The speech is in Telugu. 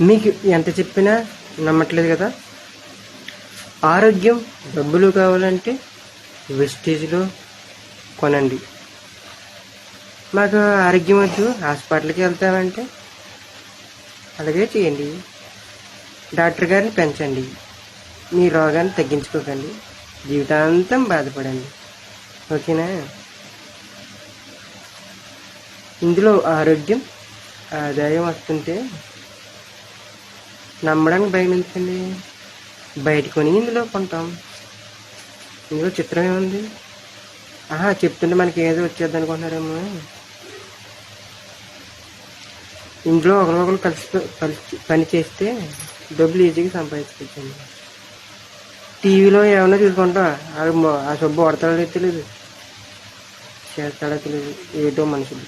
మీకు ఎంత చెప్పినా నమ్మట్లేదు కదా. ఆరోగ్యం డబ్బులు కావాలంటే వెస్టేజ్లో కొనండి. మాకు ఆరోగ్యం వద్దు, హాస్పిటల్కి వెళ్తామంటే అలాగే చేయండి. డాక్టర్ గారిని పెంచండి, మీ రోగాన్ని తగ్గించుకోకండి, జీవితాంతం బాధపడండి. ఓకేనా. ఇందులో ఆరోగ్యం ఆదాయం వస్తుంటే నమ్మడానికి భయం ఎందుకండి. బయట కొని ఇందులో కొంటాం. ఇందులో చిత్రం ఏముంది. చెప్తుంటే మనకి ఏదో వచ్చేది అనుకుంటున్నారేమో. ఇంట్లో ఒకరికొకరు కలిసి పని చేస్తే డబ్బులు ఈజీగా సంపాదించుకోవచ్చండి. టీవీలో ఏమన్నా చూసుకుంటా ఆ సబ్బు వాడతాడో తెలియదు, చేస్తాడో తెలియదు, ఏటో మనుషులు.